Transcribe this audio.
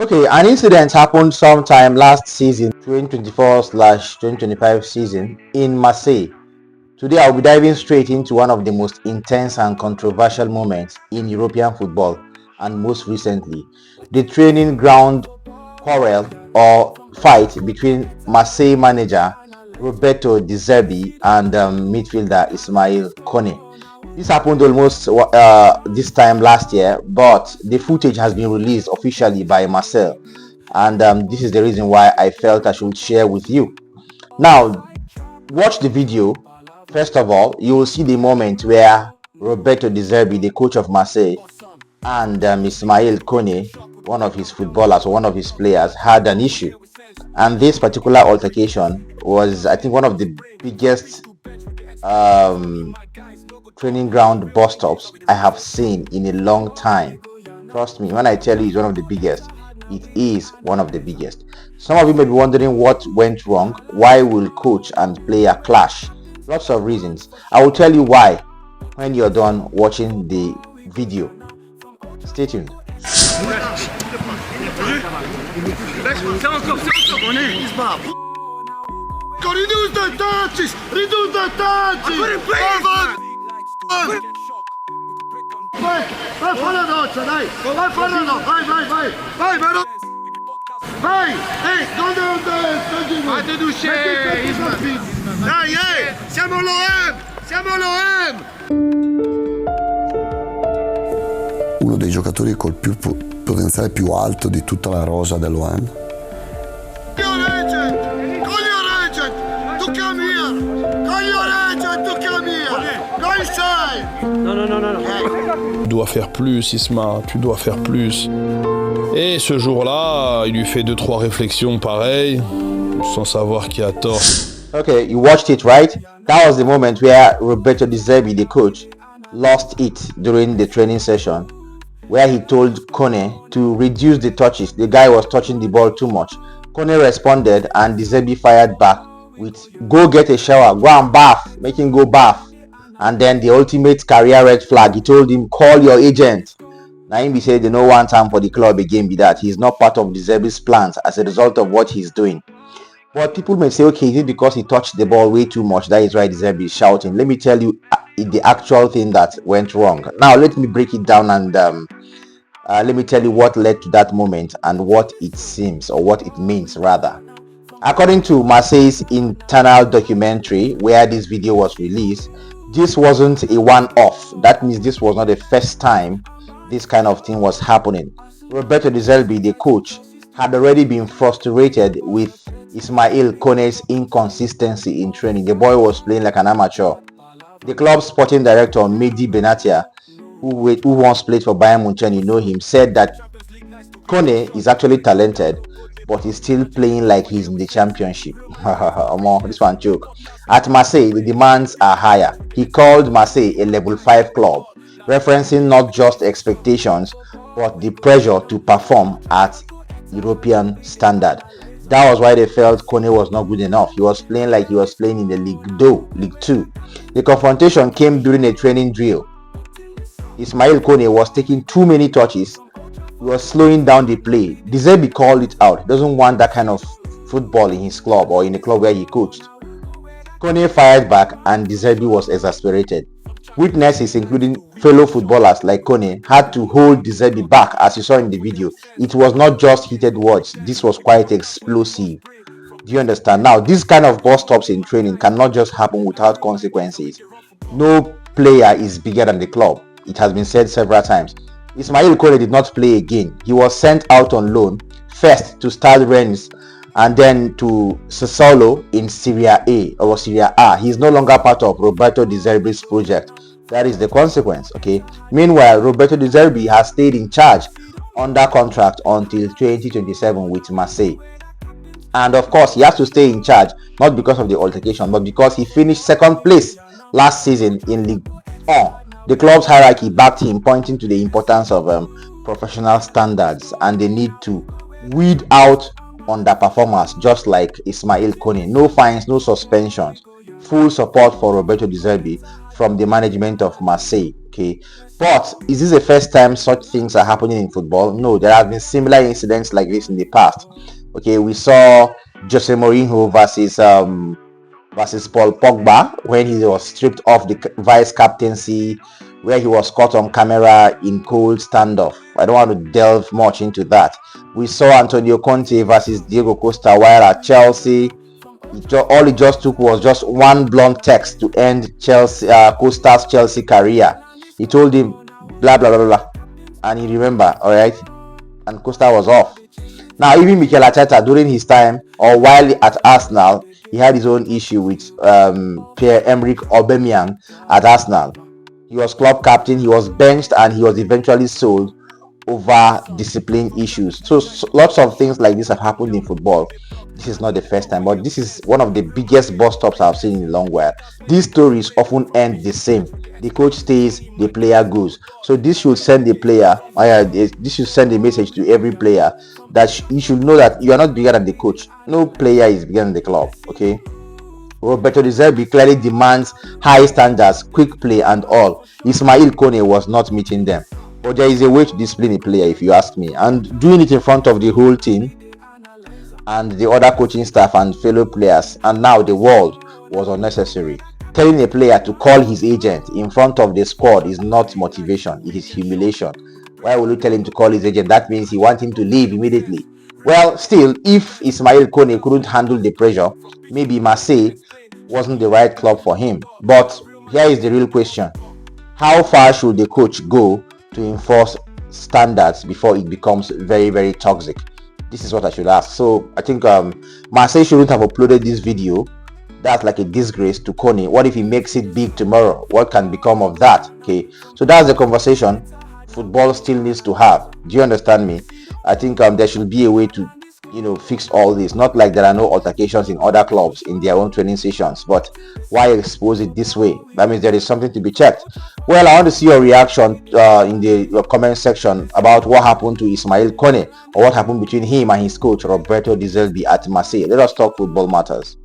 Okay, an incident happened sometime last season, 2024/2025 season in Marseille. Today, I'll be diving straight into one of the most intense and controversial moments in European football, and most recently, the training ground quarrel or fight between Marseille manager Roberto De Zerbi and midfielder Ismaila Kone. This happened almost this time last year, but the footage has been released officially by Marcel, and this is the reason why I felt I should share with you. Now, watch the video. First of all, you will see the moment where Roberto De Zerbi, the coach of Marseille, and Ismaila Kone, one of his footballers or one of his players, had an issue. And this particular altercation was, I think, one of the biggest training ground bus stops I have seen in a long time. Trust me, when I tell you it's one of the biggest, it is one of the biggest. Some of you may be wondering what went wrong. Why will coach and player clash? Lots of reasons. I will tell you why when you're done watching the video. Stay tuned. Vai fare la doccia, dai! Vai fare la doccia! Vai! Vai! Non fate uscire! Dai, siamo l'OM! Siamo l'OM! Uno dei giocatori col potenziale più alto di tutta la rosa dell'OM. Call your agent! To come here! Call your agent to come here! Go inside! Non. Tu dois faire plus, Isma, tu dois faire plus. Et ce jour-là, il lui fait 2-3 réflexions pareilles, sans savoir qui a tort. Okay, you watched it, right? That was the moment where Roberto De Zerbi, the coach, lost it during the training session, where he told Kone to reduce the touches. The guy was touching the ball too much. Kone responded, and De Zerbi fired back with, "Go get a shower, go and bath, make him go bath." And then the ultimate career red flag, he told him, "Call your agent." Naimbi said they no want time for the club again, be that he's not part of De Zerbi's plans as a result of what he's doing. But people may say, okay, is it because he touched the ball way too much? That is why De Zerbi is shouting. Let me tell you the actual thing that went wrong. Now, let me break it down and let me tell you what led to that moment and what it seems, or what it means rather. According to Marseille's internal documentary where this video was released, this wasn't a one-off. That means this was not the first time this kind of thing was happening. Roberto De Zerbi, the coach, had already been frustrated with Ismaila Kone's inconsistency in training. The boy was playing like an amateur. The club's sporting director, Mehdi Benatia, who once played for Bayern Munich, you know him, said that Kone is actually talented, but he's still playing like he's in the championship. This one joke. At Marseille, the demands are higher. He called Marseille a level 5 club, referencing not just expectations, but the pressure to perform at European standard. That was why they felt Kone was not good enough. He was playing like he was playing in the League 2. The confrontation came during a training drill. Ismaila Kone was taking too many touches. He was slowing down the play. De Zerbi called it out. He doesn't want that kind of football in his club or in the club where he coached. Kone fired back, and De Zerbi was exasperated. Witnesses, including fellow footballers like Kone, had to hold De Zerbi back, as you saw in the video. It was not just heated words. This was quite explosive. Do you understand? Now, this kind of bus stops in training cannot just happen without consequences. No player is bigger than the club. It has been said several times. Ismaila Kone did not play again. He was sent out on loan, first to Stade Rennes and then to Sassuolo in Serie A or Serie A. He is no longer part of Roberto De Zerbi's project. That is the consequence, okay? Meanwhile, Roberto De Zerbi has stayed in charge under contract until 2027 with Marseille. And of course, he has to stay in charge, not because of the altercation, but because he finished second place last season in Ligue 1. The club's hierarchy backed him, pointing to the importance of professional standards, and they need to weed out underperformers just like Ismaila Kone. No fines, no suspensions. Full support for Roberto De Zerbi from the management of Marseille. Okay, but is this the first time such things are happening in football? No, there have been similar incidents like this in the past. Okay, we saw Jose Mourinho versus Paul Pogba when he was stripped of the vice captaincy, where he was caught on camera in cold standoff. I don't want to delve much into that. We saw Antonio Conte versus Diego Costa while at Chelsea. All it just took was just one blunt text to end Costa's Chelsea career. He told him blah blah blah blah, and he remember, all right, and Costa was off. Now even Mikel Arteta during his time or while at Arsenal, he had his own issue with Pierre-Emerick Aubameyang at Arsenal. He was club captain, he was benched, and he was eventually sold over discipline issues. So lots of things like this have happened in football. This is not the first time, but this is one of the biggest bus stops I've seen in a long while. These stories often end the same. The coach stays, the player goes. So this should send the player, this should send a message to every player that you should know that you are not bigger than the coach. No player is bigger than the club, okay? Roberto De Zerbi clearly demands high standards, quick play and all. Ismaila Kone was not meeting them. But there is a way to discipline a player, if you ask me. And doing it in front of the whole team and the other coaching staff and fellow players and now the world was unnecessary. Telling a player to call his agent in front of the squad is not motivation, it is humiliation. Why would you tell him to call his agent? That means you want him to leave immediately. Well, still, if Ismaila Kone couldn't handle the pressure, maybe Marseille wasn't the right club for him. But here is the real question. How far should the coach go to enforce standards before it becomes very, very toxic? This is what I should ask. So I think Marseille shouldn't have uploaded this video. That's like a disgrace to Kone. What if he makes it big tomorrow? What can become of that? Okay, so that's the conversation football still needs to have. Do you understand me? I think there should be a way to fix all this. Not like there are no altercations in other clubs in their own training sessions, but why expose it this way? That means there is something to be checked. Well, I want to see your reaction in the comment section about what happened to Ismaila Kone or what happened between him and his coach Roberto De Zerbi at Marseille. Let us talk football matters.